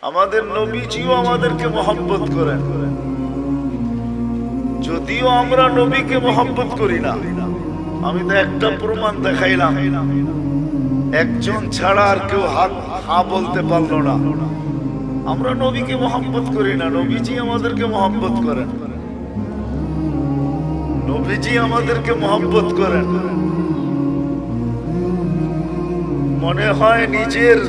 আমাদের নবীজিও আমাদেরকে মহব্বত করেন, যদিও আমরা নবীকে মহব্বত করি না। আমি তো একটা প্রমাণ দেখাইলাম, একজন ছাড়া আর কেউ হা বলতে পারলো না। আমরা নবীকে মহব্বত করি না, নবীজি আমাদেরকে মহব্বত করেন। নবীজি আমাদেরকে মহব্বত করেন। মনে হয় নিজের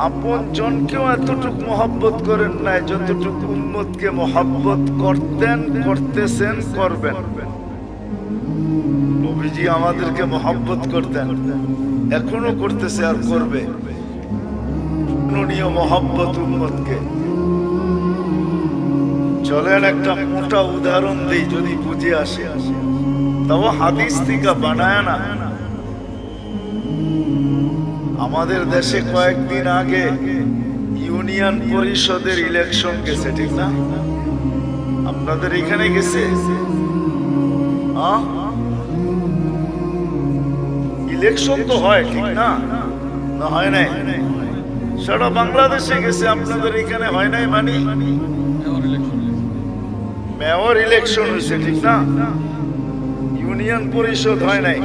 আপন জনকেও এতটুকু মহব্বত করেন নাই যতটুকু উম্মতকে মহব্বত করতেন, করতেছেন, করবেন। নবীজি আমাদেরকে মহব্বত করতেন, এখনো করতেছে আর করবে। মহব্বত উম্মতকে। চলেন একটা মোটা উদাহরণ দিই, যদি বুঝে আসে। তাও হাদিস থেকে বানায় না। আমাদের দেশে কয়েকদিন আগে ইউনিয়ন পরিষদের ইলেকশন গেছে, ঠিক না? আপনাদের এখানে গেছে? ইলেকশন তো হয়, ঠিক না? না হয় নাই? সারা বাংলাদেশে গেছে, আপনাদের এখানে হয় নাই? মানে মেয়র ইলেকশন হয়েছে, ঠিক না? ইউনিয়ন পরিষদ হয় নাই।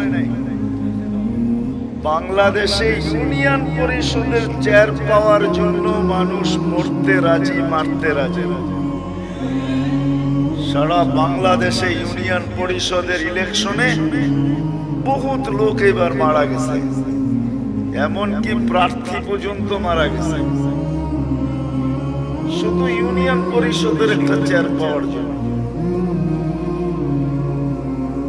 বাংলাদেশে ইউনিয়ন পরিষদের চেয়ার পাওয়ার জন্য মানুষ মরতে রাজি, মারতে রাজি। সারা বাংলাদেশে ইউনিয়ন পরিষদের ইলেকশনে বহুত লোক এবার মারা গেছে, এমনকি প্রার্থী পর্যন্ত মারা গেছে, শুধু ইউনিয়ন পরিষদের একটা চেয়ার পাওয়ার জন্য।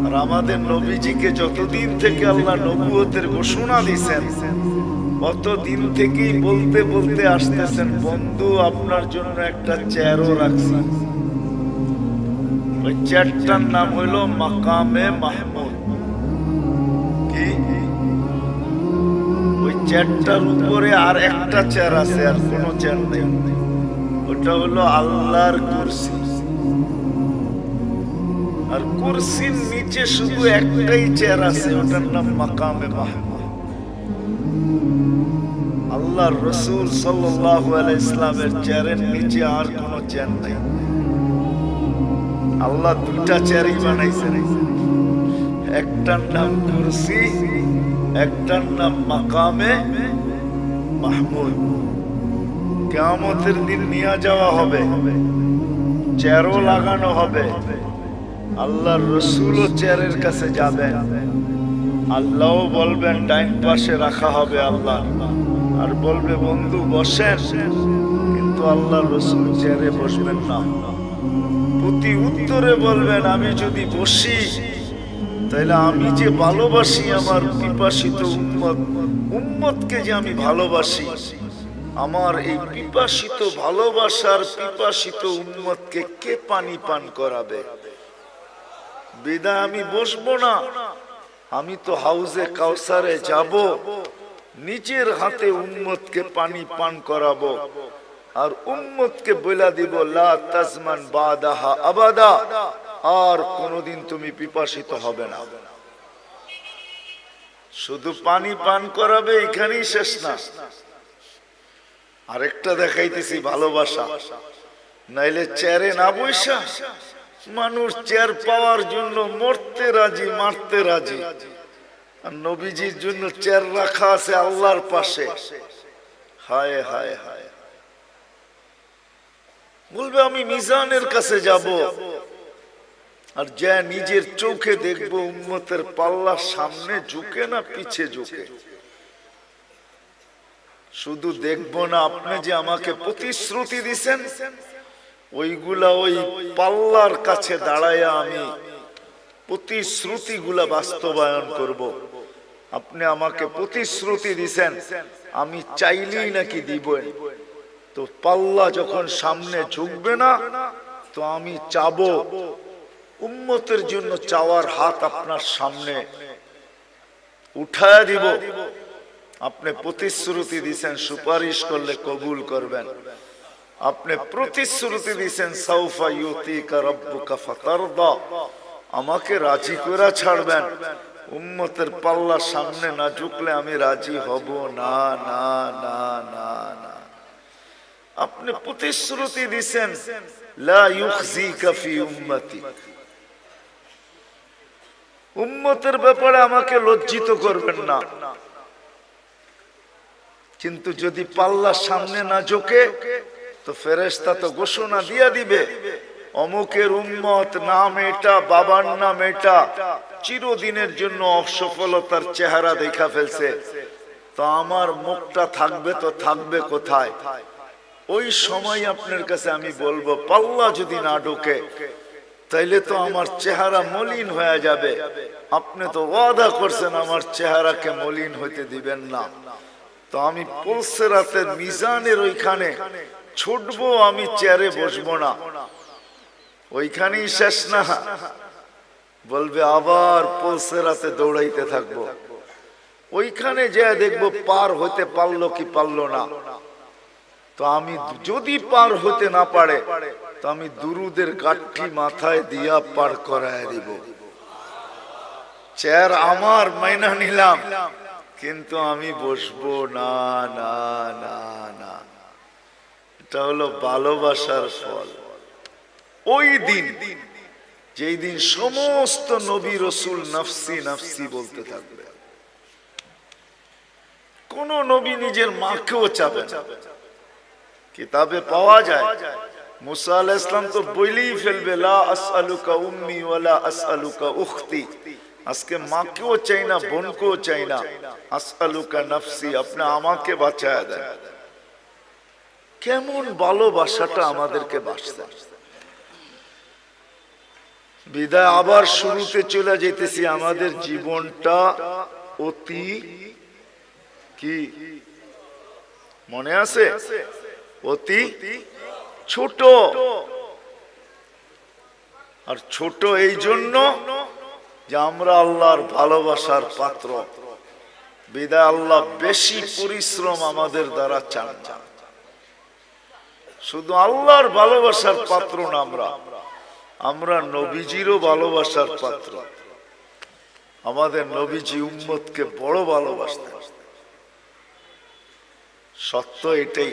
আর আমাদের নবীজিকে যতদিন থেকে আল্লাহ নবুয়তের ঘোষণা দিয়েছেন, অতদিন থেকেই বলতে বলতে আসতেছেন, বন্ধু আপনার জন্য একটা চেয়ারও রাখছি। ওই চেয়ারটার নাম হইল মাকামে মাহমুদ। কি? ওই চেয়ারটার উপরে আর একটা চেয়ার আছে, আর কোনো চেয়ার নেই। ওটা হলো আল্লাহর কুরসি। আর কুরসির নিচে শুধু একটাই চেয়ার আছে, ওটার নাম মাকামে মাহমুদ। আল্লাহর রাসূল সাল্লাল্লাহু আলাইহি ইসলামের চেয়ারের নিচে আর কোনো চেয়ার নেই। আল্লাহ দুইটা চেয়ারই বানাইছেন, একটার নাম কুরসি, একটার নাম মাকামে মাহমুদ। কিয়ামতের দিন নিয়ে যাওয়া হবে, চেয়ারও লাগানো হবে। আল্লাহর রাসূলও চেয়ারের কাছে যাবেন, আল্লাহও বলবেন ডাইন পাশে রাখা হবে আল্লাহ, আর বলবে বন্ধু বসেন, কিন্তু আল্লাহর রাসূল চেয়ারে বসবেন না। প্রতি উত্তরে বলবেন আমি যদি বসি তাহলে আমি যে ভালোবাসি আমার পিপাসিত উম্মতকে যে আমি ভালোবাসি, আমার এই পিপাসিত ভালোবাসার পিপাসিত উম্মতকে কে পানি পান করাবে? বিদায় আমি বসবো না। আমি তো হাউজে কাউসারে যাব, নিজের হাতে উম্মতকে পানি পান করাবো, আর উম্মতকে বলে দিব লা তাজমান বাদাহা আবাদা, আর কোনদিন তুমি পিপাসিত হবে না। শুধু পানি পান করাবে, এখানেই শেষ না। আরেকটা দেখাইতেছি ভালোবাসা। নাইলে চেয়ারে না বইসা মানুষ চেয়ার পাওয়ার জন্য মরতে রাজি, মারতে রাজি। আর নবীজির জন্য চেয়ার রাখা আছে আল্লাহর পাশে। হায় হায় হায়, বলবে আমি মিজানের কাছে যাব, আর যা নিজের চোখে দেখবো উম্মতের পাল্লা সামনে ঝুঁকে না পিছে ঝুঁকে। শুধু দেখবো না, আপনি যে আমাকে প্রতিশ্রুতি দিছেন ওইগুলা ওই পাল্লার কাছে দাঁড়াইয়া আমি প্রতিশ্রুতিগুলা বাস্তবায়ন করব। আপনি আমাকে প্রতিশ্রুতি দিছেন, আমি চাইলেই নাকি দিবেন। তো পাল্লা যখন সামনে ঝুঁকবে না, তো আমি চাবো উম্মতের জন্য চাওয়ার হাত আপনার সামনে উঠায়া দিব। আপনি প্রতিশ্রুতি দিছেন সুপারিশ করলে কবুল করবেন। আপনি প্রতিশ্রুতি দিছেন সাউফা ইউতিকা রাব্বুকা ফাতারদা, আমাকে রাজি করে ছাড়বেন। উম্মতের পাল্লা সামনে না ঝুঁকলে আমি রাজি হব না, না না না না। আপনি প্রতিশ্রুতি দিবেন লা ইউখজিকা ফি উম্মতি, উম্মতের ব্যাপারে আমাকে লজ্জিত করবেন না। কিন্তু যদি পাল্লা সামনে না ঝোঁকে তো ফেরেশতা তো ঘোষণা দিয়ে দিবে অমুকের উম্মত নাম এটা, বাবার নাম এটা, চিরদিনের জন্য অসফলতার চেহারা দেখা ফেলছে, তো আমার মুখটা থাকবে তো থাকবে কোথায়? ওই সময় আপনার কাছে আমি বলবো পাল্লা যদি না ঢোকে তাইলে তো আমার চেহারা মলিন হয়ে যাবে। আপনি তো ওয়াদা করছেন আমার চেহারাকে মলিন হইতে দিবেন না। তো আমি পুলসিরাতের মিজানের ওইখানে ছুটবো, আমি চেয়ারে বসবো না, ওইখানেই শেষ না, বলবে আবার পুলসিরাতে দৌড়াইতে থাকবো। ওইখানে যে দেখবো পার হতে পারলো কি পারলো না। তো আমি যদি পার হতে না পারে তো আমি দুরুদের গাঠি মাথায় দিয়া পার করায় দিব। চেয়ার আমার মাইনা নিলাম, কিন্তু আমি বসবো না, না, না, না। এটা হলো ভালোবাসার ফল। ওই দিন, যেই দিন সমস্ত নবী রাসূল নফসি নফসি বলতে থাকবে, কোন নবী নিজের মাকেও চাবে না। কিতাবে পাওয়া যায় মুসা আলাইহিস সালাম তো বলেই ফেলবে লা আসআলুকা উম্মি ওয়ালা আসআলুকা উখতি, আজকে মাকেও চাই না, বোনকেও চাই না, আসআলুকা নফসি, আপনি আমাকে বাঁচায় দেন। কেমন ভালোবাসাটা আমাদেরকে বাঁচতে। বিদায় আবার শুরুতে চলে যেতেছি। আমাদের জীবনটা অতি কি মনে আছে? অতি ছোট। আর ছোট এই জন্য যে আমরা আল্লাহর ভালোবাসার পাত্র। বিদায় আল্লাহ বেশি পরিশ্রম আমাদের দ্বারা চান না। শুধু আল্লাহর ভালোবাসার পাত্র না, আমরা নবীজিরও ভালোবাসার পাত্র। আমাদের নবীজি উম্মতকে বড় ভালোবাসতেন। সত্য এটাই।